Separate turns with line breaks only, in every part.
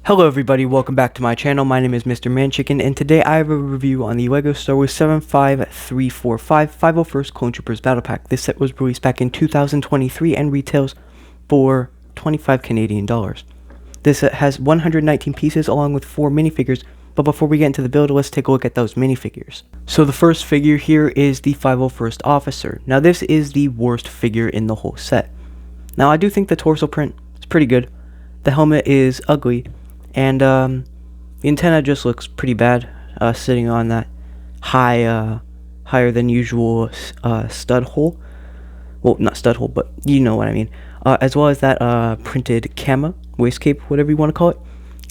Hello everybody, welcome back to my channel. My name is Mr. Manchicken, and today I have a review on the LEGO Star Wars 75345 501st Clone Troopers Battle Pack. This set was released back in 2023 and retails for 25 Canadian dollars. This set has 119 pieces along with 4 minifigures, but before we get into the build, let's take a look at those minifigures. So the first figure here is the 501st Officer. Now this is the worst figure in the whole set. Now I do think the torso print is pretty good. The helmet is ugly. And the antenna just looks pretty bad, sitting on that higher than usual stud hole. Well, not stud hole, but you know what I mean. As well as that printed camo, waist cape, whatever you want to call it.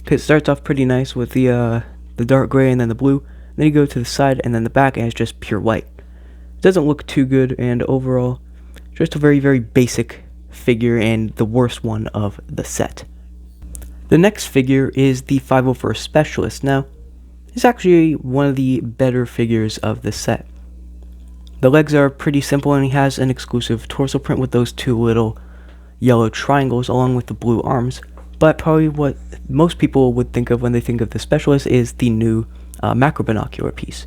Because it starts off pretty nice with the dark gray and then the blue. Then you go to the side and then the back, and it's just pure white. It doesn't look too good, and overall, just a very, very basic figure and the worst one of the set. The next figure is the 501st Specialist. Now, it's actually one of the better figures of the set. The legs are pretty simple, and he has an exclusive torso print with those two little yellow triangles along with the blue arms. But probably what most people would think of when they think of the Specialist is the new macro binocular piece.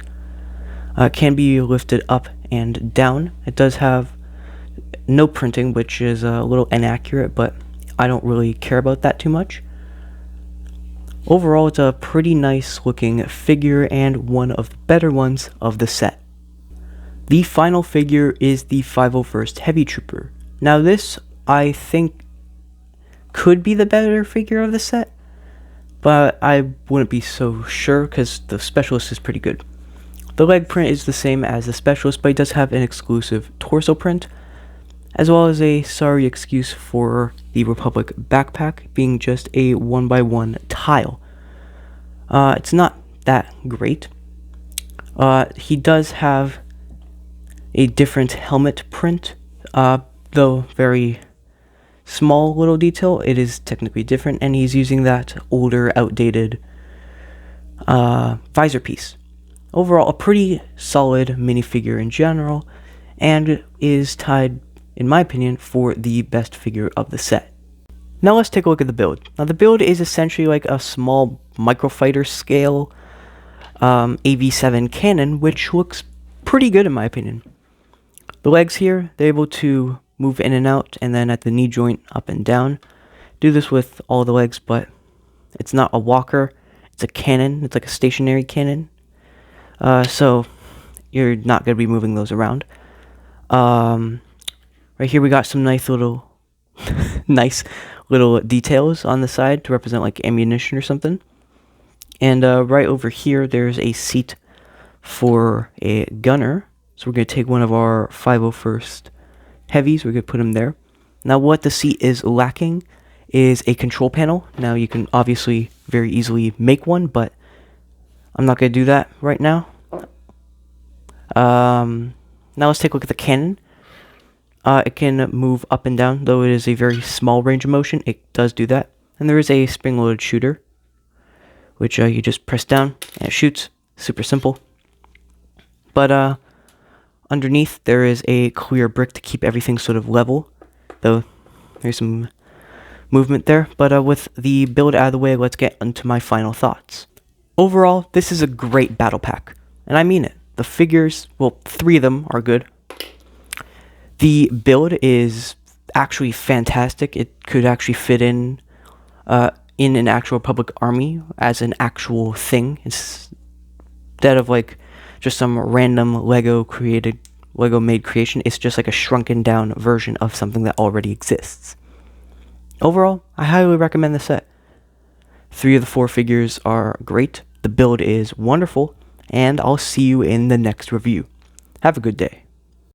It can be lifted up and down. It does have no printing, which is a little inaccurate, but I don't really care about that too much. Overall, it's a pretty nice looking figure and one of the better ones of the set. The final figure is the 501st Heavy Trooper. Now this, I think, could be the better figure of the set, but I wouldn't be so sure because the Specialist is pretty good. The leg print is the same as the Specialist, but it does have an exclusive torso print, as well as a sorry excuse for the Republic backpack being just a 1x1 tile. It's not that great. He does have a different helmet print, though very small little detail. It is technically different, and he's using that older, outdated visor piece. Overall, a pretty solid minifigure in general, and is tied, in my opinion, for the best figure of the set. Now let's take a look at the build. Now the build is essentially like a small microfighter scale AV7 cannon, which looks pretty good in my opinion. The legs here, they're able to move in and out, and then at the knee joint up and down. Do this with all the legs, but it's not a walker, it's a cannon. It's like a stationary cannon. So you're not going to be moving those around. Right here we got some nice little details on the side to represent like ammunition or something. And right over here there's a seat for a gunner. So we're going to take one of our 501st heavies, we're going to put him there. Now what the seat is lacking is a control panel. Now you can obviously very easily make one, but I'm not going to do that right now. Now let's take a look at the cannon. It can move up and down, though it is a very small range of motion. It does do that. And there is a spring-loaded shooter, which you just press down and it shoots. Super simple. But underneath there is a clear brick to keep everything sort of level, though there's some movement there. But with the build out of the way, let's get into my final thoughts. Overall, this is a great battle pack, and I mean it. The figures, well, 3 of them are good. The build is actually fantastic. It could actually fit in an actual Republic army as an actual thing instead of like just some random Lego made creation. It's just like a shrunken down version of something that already exists. Overall, I highly recommend the set. 3 of the 4 figures are great. The build is wonderful, and I'll see you in the next review. Have a good day.